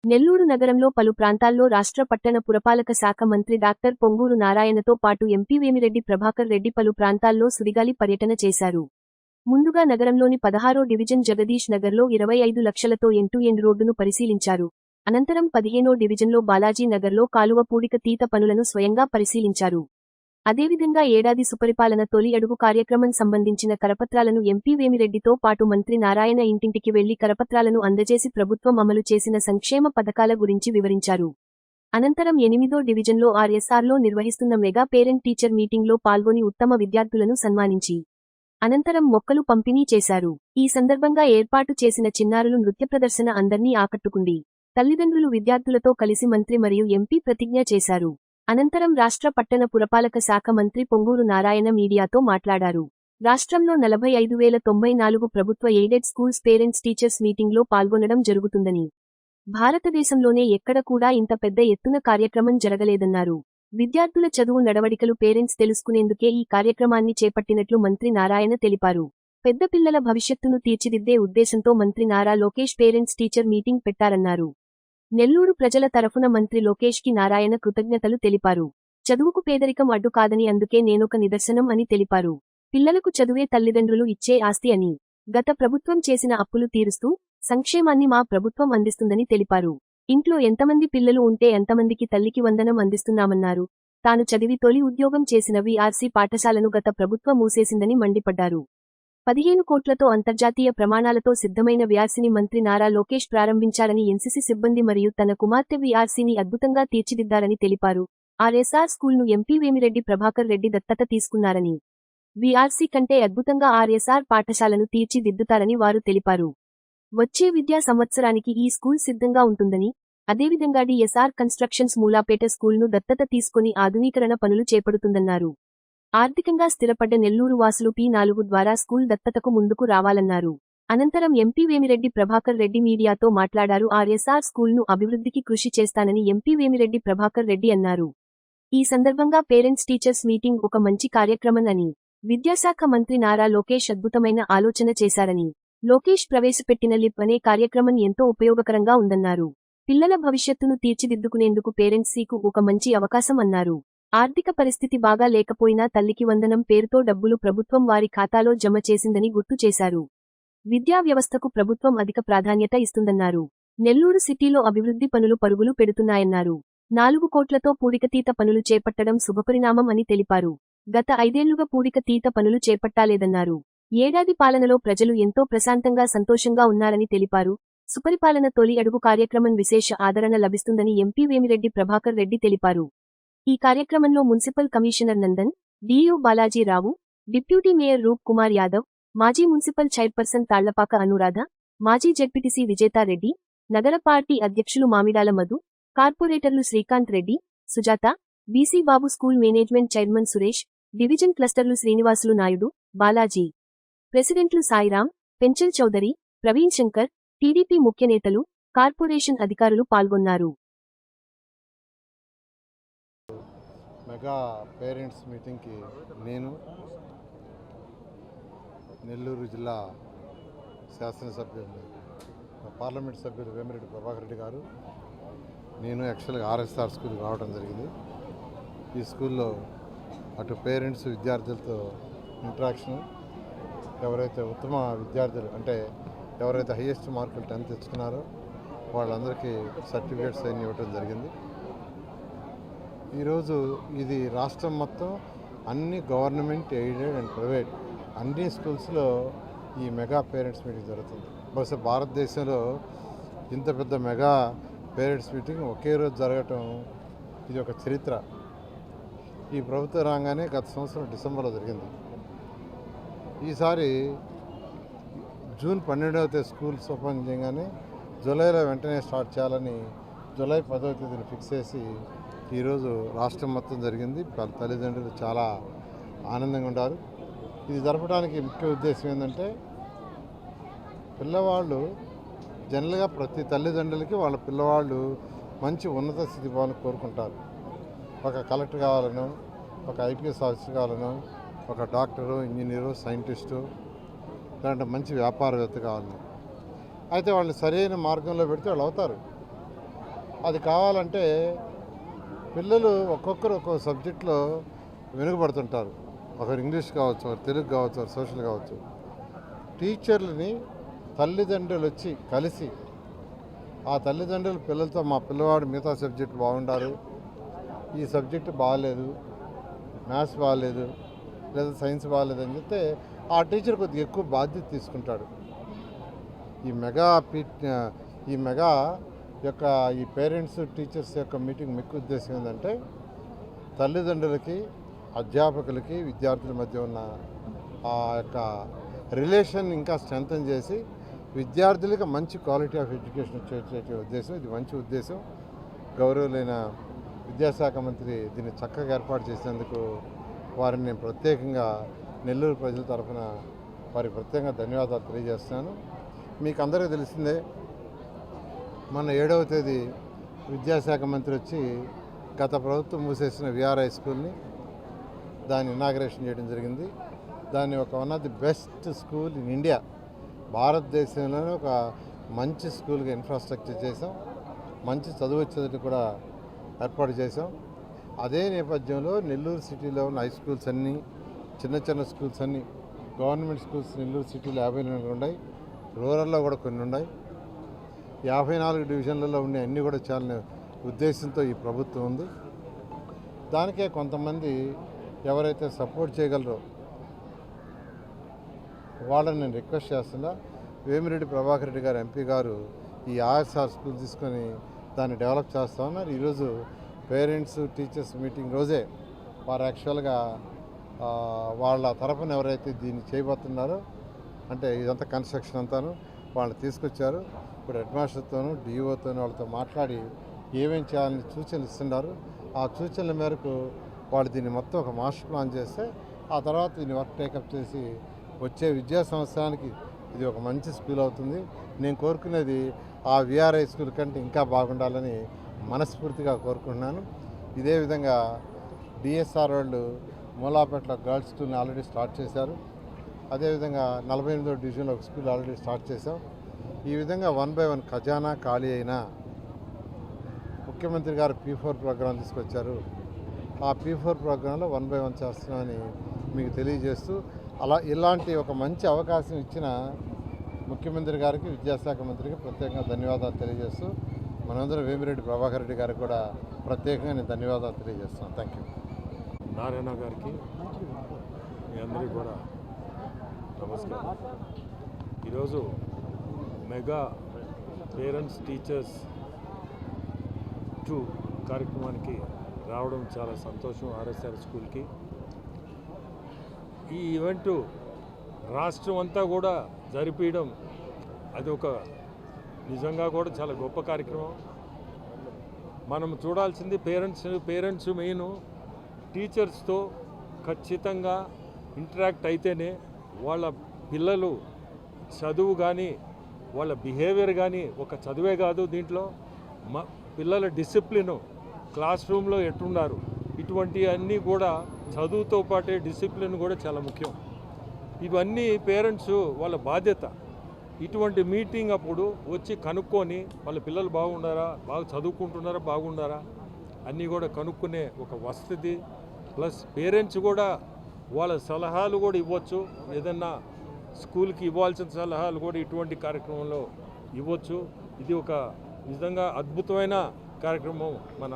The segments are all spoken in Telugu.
నెల్లూరు నగరంలో పలు ప్రాంతాల్లో రాష్ట్ర పట్టణ పురపాలక శాఖ మంత్రి డాక్టర్ పొంగూరు నారాయణతో పాటు ఎంపీ వేమిరెడ్డి ప్రభాకర్ రెడ్డి పలు ప్రాంతాల్లో సుడిగాలి పర్యటన చేశారు. ముందుగా నగరంలోని 16వ డివిజన్ జగదీష్ నగర్లో 25 లక్షలతో ఎండ్ రోడ్డును పరిశీలించారు. అనంతరం 15వ డివిజన్లో బాలాజీ నగర్లో కాలువ పూడిక తీత పనులను స్వయంగా పరిశీలించారు. అదేవిధంగా ఏడాది సుపరిపాలన తొలి అడుగు కార్యక్రమం సంబంధించిన కరపత్రాలను ఎంపీ వేమిరెడ్డితో పాటు మంత్రి నారాయణ ఇంటింటికి వెళ్లి కరపత్రాలను అందజేసి ప్రభుత్వం అమలు చేసిన సంక్షేమ పథకాల గురించి వివరించారు. అనంతరం 8వ డివిజన్లో ఆర్ఎస్ఆర్లో నిర్వహిస్తున్న మెగా పేరెంట్ టీచర్ మీటింగ్లో పాల్గొని ఉత్తమ విద్యార్థులను సన్మానించి అనంతరం మొక్కలు పంపిణీ చేశారు. ఈ సందర్భంగా ఏర్పాటు చేసిన చిన్నారులు నృత్య ప్రదర్శన అందర్నీ ఆకట్టుకుంది. తల్లిదండ్రులు విద్యార్థులతో కలిసి మంత్రి మరియు ఎంపీ ప్రతిజ్ఞ చేశారు. అనంతరం రాష్ట్ర పట్టణ పురపాలక శాఖ మంత్రి పొంగూరు నారాయణ మీడియాతో మాట్లాడారు. రాష్ట్రంలో 45,094 ప్రభుత్వ ఎయిడెడ్ స్కూల్స్ పేరెంట్స్ టీచర్స్ మీటింగ్లో పాల్గొనడం జరుగుతుందని, భారతదేశంలోనే ఎక్కడ కూడా ఇంత పెద్ద ఎత్తున కార్యక్రమం జరగలేదన్నారు. విద్యార్థుల చదువు నడవడికలు పేరెంట్స్ తెలుసుకునేందుకే ఈ కార్యక్రమాన్ని చేపట్టినట్లు మంత్రి నారాయణ తెలిపారు. పెద్ద పిల్లల భవిష్యత్తును తీర్చిదిద్దే ఉద్దేశంతో మంత్రి Nara Lokesh parents teacher meeting పెట్టారన్నారు. నెల్లూరు ప్రజల తరఫున మంత్రి లోకేష్ కి నారాయణ కృతజ్ఞతలు తెలిపారు. చదువుకు పేదరికం అడ్డు కాదని, అందుకే నేనొక నిదర్శనం అని తెలిపారు. పిల్లలకు చదువే తల్లిదండ్రులు ఇచ్చే ఆస్తి అని, గత ప్రభుత్వం చేసిన అప్పులు తీరుస్తూ సంక్షేమాన్ని మా ప్రభుత్వం అందిస్తుందని తెలిపారు. ఇంట్లో ఎంతమంది పిల్లలు ఉంటే ఎంతమందికి తల్లికి వందనం అందిస్తున్నామన్నారు. తాను చదివి తొలి ఉద్యోగం చేసిన వీఆర్సీ పాఠశాలను గత ప్రభుత్వం మూసేసిందని మండిపడ్డారు. 15 కోట్లతో అంతర్జాతీయ ప్రమాణాలతో సిద్ధమైన వీఆర్సీని మంత్రి నారా లోకేష్ ప్రారంభించారని, ఎన్సీసీ సిబ్బంది మరియు తన కుమార్తె వీఆర్సీని అద్భుతంగా తీర్చిదిద్దారని తెలిపారు. ఆర్ఎస్ఆర్ స్కూల్ను ఎంపీ వేమిరెడ్డి ప్రభాకర్ రెడ్డి దత్తత తీసుకున్నారని, వీఆర్సీ కంటే అద్భుతంగా ఆర్ఎస్ఆర్ పాఠశాలను తీర్చిదిద్దుతారని వారు తెలిపారు. వచ్చే విద్యా సంవత్సరానికి ఈ స్కూల్ సిద్ధంగా ఉంటుందని, అదేవిధంగా డిఎస్ఆర్ కన్స్ట్రక్షన్స్ మూలాపేట స్కూల్ను దత్తత తీసుకుని ఆధునీకరణ పనులు చేపడుతుందన్నారు. ఆర్థికంగా స్థిరపడ్డ నెల్లూరు వాసులు P4 ద్వారా స్కూల్ దత్తతకు ముందుకు రావాలన్నారు. అనంతరం ఎంపీ వేమిరెడ్డి ప్రభాకర్ రెడ్డి మీడియాతో మాట్లాడారు. ఆర్ఎస్ఆర్ స్కూల్ను అభివృద్ధికి కృషి చేస్తానని ఎంపీ వేమిరెడ్డి ప్రభాకర్ రెడ్డి అన్నారు. ఈ సందర్భంగా పేరెంట్స్ టీచర్స్ మీటింగ్ ఒక మంచి కార్యక్రమం అని, విద్యాశాఖ మంత్రి నారా లోకేష్ అద్భుతమైన ఆలోచన చేశారని, లోకేష్ ప్రవేశపెట్టిన లిప్ అనే కార్యక్రమం ఎంతో ఉపయోగకరంగా ఉందన్నారు. పిల్లల భవిష్యత్తును తీర్చిదిద్దుకునేందుకు పేరెంట్స్కు ఒక మంచి అవకాశం అన్నారు. ఆర్థిక పరిస్థితి బాగా లేకపోయినా తల్లికి వందనం పేరుతో డబ్బులు ప్రభుత్వం వారి ఖాతాలో జమ చేసిందని గుర్తు చేశారు. విద్యా వ్యవస్థకు ప్రభుత్వం అధిక ప్రాధాన్యత ఇస్తుందన్నారు. నెల్లూరు సిటీలో అభివృద్ధి పనులు పరుగులు పెడుతున్నాయన్నారు. 4 కోట్లతో పూడికతీత పనులు చేపట్టడం శుభపరిణామం అని తెలిపారు. గత 5 ఏళ్లుగా పూడికతీత పనులు చేపట్టాలేదన్నారు. ఏడాది పాలనలో ప్రజలు ఎంతో ప్రశాంతంగా సంతోషంగా ఉన్నారని తెలిపారు. సుపరిపాలన తొలి అడుగు కార్యక్రమం విశేష ఆదరణ లభిస్తుందని ఎంపీ వేమిరెడ్డి ప్రభాకర్ రెడ్డి తెలిపారు. ఈ కార్యక్రమంలో municipal commissioner Nandan, DEO Balaji Rao, deputy mayor Roop Kumar Yadav, మాజీ మున్సిపల్ చైర్పర్సన్ తాళ్లపాక అనురాధ, మాజీ జెడ్పీటీసీ విజేతారెడ్డి, నగర పార్టీ అధ్యక్షులు మామిడాల మధు, కార్పొరేటర్లు Srikanth Reddy, Sujatha, BC Babu, school management chairman Suresh, division క్లస్టర్లు శ్రీనివాసులు నాయుడు, బాలాజీ, ప్రెసిడెంట్లు సాయిరాం, పెంచల్ చౌదరి, ప్రవీణ్ శంకర్, టీడీపీ ముఖ్యనేతలు, కార్పొరేషన్ అధికారులు పాల్గొన్నారు. మెగా పేరెంట్స్ మీటింగ్కి నేను నెల్లూరు జిల్లా శాసనసభ్యులు పార్లమెంట్ సభ్యులు వేమిరెడ్డి ప్రభాకర్ రెడ్డి గారు, నేను యాక్చువల్గా ఆర్ఎస్ఆర్ స్కూల్కి రావడం జరిగింది. ఈ స్కూల్లో అటు పేరెంట్స్ విద్యార్థులతో ఇంటరాక్షన్, ఎవరైతే ఉత్తమ విద్యార్థులు అంటే ఎవరైతే హైయెస్ట్ మార్కులు 10th తెచ్చుకున్నారో వాళ్ళందరికీ సర్టిఫికేట్స్ అన్నీ ఇవ్వడం జరిగింది. ఈరోజు ఇది రాష్ట్రం మొత్తం అన్ని గవర్నమెంట్, ఎయిడెడ్ అండ్ ప్రైవేట్ అన్ని స్కూల్స్లో ఈ మెగా పేరెంట్స్ మీటింగ్ జరుగుతుంది. బహుశా భారతదేశంలో ఇంత పెద్ద మెగా పేరెంట్స్ మీటింగ్ ఒకే రోజు జరగటం ఇది ఒక చరిత్ర. ఈ ప్రభుత్వం రాగానే గత సంవత్సరం డిసెంబర్లో జరిగింది. ఈసారి జూన్ 12వ తేదీ స్కూల్స్ ఓపెన్ చేయగానే జూలైలో వెంటనే స్టార్ట్ చేయాలని జూలై 10వ తేదీని ఫిక్స్ చేసి ఈరోజు రాష్ట్రం మొత్తం జరిగింది. తల్లిదండ్రులు చాలా ఆనందంగా ఉన్నారు. ఇది జరపడానికి ముఖ్య ఉద్దేశం ఏంటంటే, పిల్లవాళ్ళు జనరల్గా ప్రతి తల్లిదండ్రులకి వాళ్ళ పిల్లవాళ్ళు మంచి ఉన్నత స్థితి పోవాలని కోరుకుంటారు. ఒక కలెక్టర్ కావాలను, ఒక ఐపీఎస్ ఆఫీసర్ కావాలను, ఒక డాక్టరు, ఇంజనీరు, సైంటిస్టు, లేదంటే మంచి వ్యాపారవేత్త కావాలను. అయితే వాళ్ళని సరైన మార్గంలో పెడితే వాళ్ళు అవుతారు. అది కావాలంటే పిల్లలు ఒక్కొక్కరు ఒక్కొక్క సబ్జెక్టులో వెనుకబడుతుంటారు. ఒకరు ఇంగ్లీష్ కావచ్చు, ఒకరు తెలుగు కావచ్చు, ఒకరు సోషల్ కావచ్చు. టీచర్లని తల్లిదండ్రులు వచ్చి కలిసి ఆ తల్లిదండ్రులు పిల్లలతో మా పిల్లవాడు మిగతా సబ్జెక్టు బాగుండారు, ఈ సబ్జెక్టు బాగాలేదు, మ్యాథ్స్ బాగాలేదు లేదా సైన్స్ బాగాలేదు అని చెప్తే ఆ టీచర్ కొద్దిగా ఎక్కువ బాధ్యత తీసుకుంటాడు. ఈ మెగా యొక్క ఈ పేరెంట్స్ టీచర్స్ యొక్క మీటింగ్ ముఖ్య ఉద్దేశం ఏంటంటే తల్లిదండ్రులకి, అధ్యాపకులకి, విద్యార్థుల మధ్య ఉన్న ఆ యొక్క రిలేషన్ ఇంకా స్ట్రెంథన్ చేసి విద్యార్థులకు మంచి క్వాలిటీ ఆఫ్ ఎడ్యుకేషన్ ఇచ్చే ఉద్దేశం. ఇది మంచి ఉద్దేశం. గౌరవులైన విద్యాశాఖ మంత్రి దీన్ని చక్కగా ఏర్పాటు చేసినందుకు వారిని నేను ప్రత్యేకంగా నెల్లూరు ప్రజల తరఫున వారికి ప్రత్యేకంగా ధన్యవాదాలు తెలియజేస్తున్నాను. మీకు అందరికీ తెలిసిందే, మొన్న 7వ తేదీ విద్యాశాఖ మంత్రి వచ్చి గత ప్రభుత్వం మూసేసిన విఆర్ హై స్కూల్ని దాన్ని ఇనాగరేషన్ చేయడం జరిగింది. దాన్ని ఒక one of the best school in India, భారతదేశంలోనే ఒక మంచి స్కూల్గా ఇన్ఫ్రాస్ట్రక్చర్ చేసాం. మంచి చదువు వచ్చేది కూడా ఏర్పాటు చేసాం. అదే నేపథ్యంలో నెల్లూరు సిటీలో ఉన్న హై స్కూల్స్ అన్నీ, చిన్న చిన్న స్కూల్స్ అన్నీ, గవర్నమెంట్ స్కూల్స్ నెల్లూరు సిటీలో 54 ఉన్నాయి, రూరల్లో కూడా కొన్ని ఉన్నాయి. 54 డివిజన్లలో ఉండే అన్నీ కూడా చాలా ఉద్దేశంతో ఈ ప్రభుత్వం ఉంది. దానికే కొంతమంది ఎవరైతే సపోర్ట్ చేయగలరో వాళ్ళని నేను రిక్వెస్ట్ చేస్తున్నా. వేమిరెడ్డి ప్రభాకర్ రెడ్డి గారు ఎంపీ గారు ఈ ఆర్ఎస్ఆర్ స్కూల్ తీసుకొని దాన్ని డెవలప్ చేస్తూ ఉన్నారు. ఈరోజు పేరెంట్స్ టీచర్స్ మీటింగ్ రోజే వారు యాక్చువల్గా వాళ్ళ తరఫున ఎవరైతే దీన్ని చేయబోతున్నారో, అంటే ఇదంతా కన్స్ట్రక్షన్ అంతాను వాళ్ళు తీసుకొచ్చారు. ఇప్పుడు హెడ్ మాస్టర్తోనూ డిఈఓతోనూ వాళ్ళతో మాట్లాడి ఏమేం చేయాలని సూచనలు ఇస్తున్నారు. ఆ సూచనల మేరకు వాళ్ళు దీన్ని మొత్తం ఒక మాస్టర్ ప్లాన్ చేస్తే ఆ తర్వాత దీన్ని వర్క్ టేకప్ చేసి వచ్చే విద్యా సంవత్సరానికి ఇది ఒక మంచి స్కూల్ అవుతుంది. నేను కోరుకునేది ఆ విఆర్ఐ స్కూల్ కంటే ఇంకా బాగుండాలని మనస్ఫూర్తిగా కోరుకుంటున్నాను. ఇదే విధంగా డిఎస్ఆర్ వాళ్ళు మూలాపేటలో గర్ల్స్ స్కూల్ని ఆల్రెడీ స్టార్ట్ చేశారు. అదేవిధంగా 48వ డివిజన్లో ఒక స్కూల్ ఆల్రెడీ స్టార్ట్ చేశాం. ఈ విధంగా 1 by 1 ఖజానా ఖాళీ అయినా ముఖ్యమంత్రి గారు P4 ప్రోగ్రాం తీసుకొచ్చారు. ఆ P4 ప్రోగ్రాంలో 1 by 1 చేస్తున్నామని మీకు తెలియజేస్తూ, ఇలాంటి ఒక మంచి అవకాశం ఇచ్చిన ముఖ్యమంత్రి గారికి, విద్యాశాఖ మంత్రికి ప్రత్యేకంగా ధన్యవాదాలు తెలియజేస్తూ, మనందరం వేమిరెడ్డి ప్రభాకర్ రెడ్డి గారికి కూడా ప్రత్యేకంగా నేను ధన్యవాదాలు తెలియజేస్తున్నాను. Thank you. నారాయణ గారికి, మీ అందరికీ కూడా నమస్కారం. ఈరోజు మెగా పేరెంట్స్ టీచర్స్ 2 కార్యక్రమానికి రావడం చాలా సంతోషం. ఆర్ఎస్ఆర్ స్కూల్కి ఈ ఈవెంటు రాష్ట్రం అంతా కూడా జరిపించడం అది ఒక నిజంగా కూడా చాలా గొప్ప కార్యక్రమం. మనం చూడాల్సింది పేరెంట్స్ మెయిన్ టీచర్స్తో ఖచ్చితంగా ఇంటరాక్ట్ అయితేనే వాళ్ళ పిల్లలు చదువు కానీ వాళ్ళ బిహేవియర్ కానీ, ఒక చదువే కాదు దీంట్లో పిల్లల డిసిప్లిను, క్లాస్ రూమ్లో ఎట్టున్నారు, ఇటువంటి అన్నీ కూడా చదువుతో పాటే డిసిప్లిన్ కూడా చాలా ముఖ్యం. ఇవన్నీ పేరెంట్స్ వాళ్ళ బాధ్యత. ఇటువంటి మీటింగ్ అప్పుడు వచ్చి కనుక్కొని వాళ్ళ పిల్లలు బాగున్నారా, బాగా చదువుకుంటున్నారా, బాగున్నారా అన్నీ కూడా కనుక్కునే ఒక వసతి, ప్లస్ పేరెంట్స్ కూడా వాళ్ళ సలహాలు కూడా ఇవ్వచ్చు. ఏదన్నా స్కూల్కి ఇవ్వాల్సిన సలహాలు కూడా ఇటువంటి కార్యక్రమంలో ఇవ్వచ్చు. ఇది ఒక నిజంగా అద్భుతమైన కార్యక్రమం మన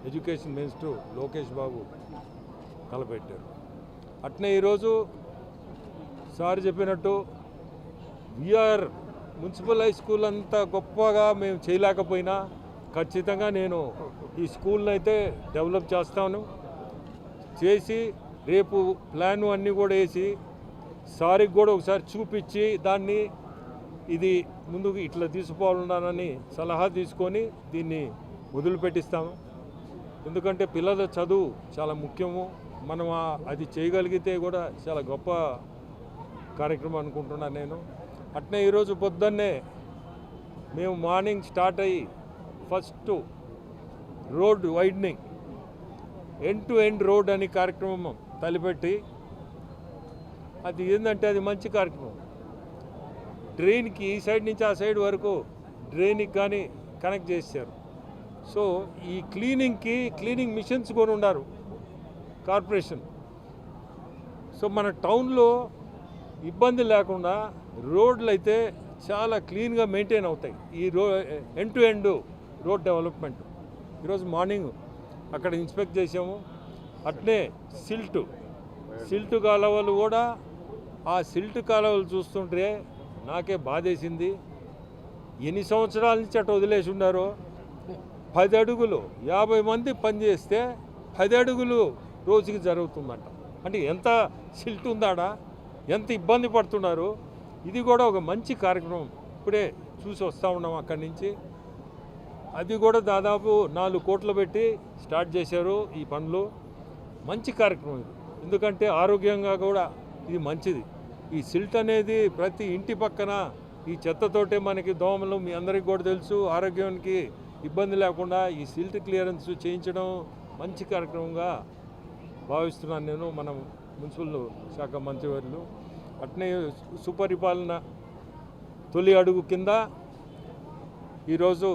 ఎడ్యుకేషన్ మినిస్టర్ లోకేష్ బాబు తలపెట్టారు. అట్నే ఈరోజు సార్ చెప్పినట్టు విఆర్ మున్సిపల్ హై స్కూల్ అంతా గొప్పగా మేము చేయలేకపోయినా ఖచ్చితంగా నేను ఈ స్కూల్ని అయితే డెవలప్ చేసి రేపు ప్లాను అన్నీ కూడా వేసి సార్కి కూడా ఒకసారి చూపించి దాన్ని ఇది ముందుకు ఇట్లా తీసుకోవాలన్నానని సలహా తీసుకొని దీన్ని మొదలుపెట్టిస్తాము. ఎందుకంటే పిల్లల చదువు చాలా ముఖ్యము. మనం అది చేయగలిగితే కూడా చాలా గొప్ప కార్యక్రమం అనుకుంటున్నాను నేను. అట్నే ఈరోజు పొద్దున్నే మేము మార్నింగ్ స్టార్ట్ అయ్యి first road widening, end to end road అని కార్యక్రమం తలపెట్టి, అది ఏంటంటే అది మంచి కార్యక్రమం. డ్రైన్కి ఈ సైడ్ నుంచి ఆ సైడ్ వరకు డ్రైన్కి కానీ కనెక్ట్ చేశారు. సో ఈ క్లీనింగ్ మిషన్స్ కొని ఉన్నారు కార్పొరేషన్. సో మన టౌన్లో ఇబ్బంది లేకుండా రోడ్లు అయితే చాలా క్లీన్గా మెయింటైన్ అవుతాయి. ఈ end to end road development ఈరోజు మార్నింగ్ అక్కడ ఇన్స్పెక్ట్ చేసాము. అట్నే సిల్టు కాలువలు కూడా, ఆ సిల్టు కాలువలు చూస్తుంటే నాకే బాధేసింది. ఎన్ని సంవత్సరాల నుంచి అటు వదిలేసి ఉన్నారో. 10 అడుగులు 50 మంది పనిచేస్తే 10 అడుగులు రోజుకి జరుగుతుందంట. అంటే ఎంత సిల్ట్ ఉందాడా, ఎంత ఇబ్బంది పడుతున్నారు. ఇది కూడా ఒక మంచి కార్యక్రమం. ఇప్పుడే చూసి వస్తూ ఉన్నాం అక్కడి నుంచి. అది కూడా దాదాపు 4 కోట్లు పెట్టి స్టార్ట్ చేశారు ఈ పనులు. మంచి కార్యక్రమం ఇది. ఎందుకంటే ఆరోగ్యంగా కూడా ఇది మంచిది. ఈ సిల్ట్ అనేది ప్రతి ఇంటి పక్కన ఈ చెత్తతోటే మనకి దోమలు, మీ అందరికీ కూడా తెలుసు, ఆరోగ్యానికి ఇబ్బంది లేకుండా ఈ సిల్ట్ క్లియరెన్స్ చేయించడం మంచి కార్యక్రమంగా భావిస్తున్నాను నేను, మనం మున్సిపల్ శాఖ మంత్రివర్యులు. అట్నే సుపరిపాలన తొలి అడుగు కింద ఈరోజు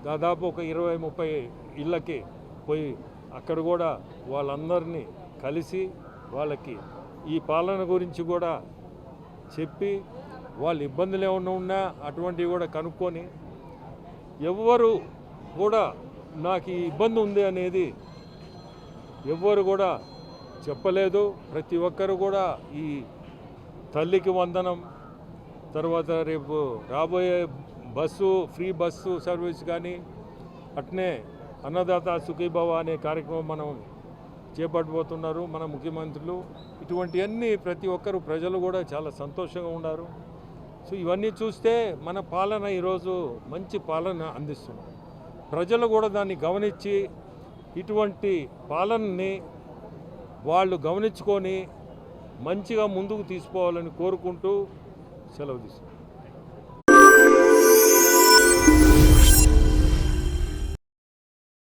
దాదాపు ఒక 20-30 ఇళ్ళకి పోయి అక్కడ కూడా వాళ్ళందరినీ కలిసి వాళ్ళకి ఈ పాలన గురించి కూడా చెప్పి, వాళ్ళ ఇబ్బందులు ఏమైనా ఉన్నా అటువంటివి కూడా కనుక్కొని, ఎవ్వరు కూడా నాకు ఈ ఇబ్బంది ఉంది అనేది ఎవ్వరు కూడా చెప్పలేదు. ప్రతి ఒక్కరు కూడా ఈ తల్లికి వందనం, తర్వాత రేపు రాబోయే ఫ్రీ బస్సు సర్వీస్ కానీ, అట్నే అన్నదాత సుఖీభవ అనే కార్యక్రమం మనం చేపట్టబోతున్నారు మన ముఖ్యమంత్రులు. ఇటువంటివన్నీ ప్రతి ఒక్కరు ప్రజలు కూడా చాలా సంతోషంగా ఉన్నారు. సో ఇవన్నీ చూస్తే మన పాలన ఈరోజు మంచి పాలన అందిస్తుంది. ప్రజలు కూడా దాన్ని గమనించి ఇటువంటి పాలనని వాళ్ళు గమనించుకొని మంచిగా ముందుకు తీసుకోవాలని కోరుకుంటూ సెలవు తీసుకుంటాం.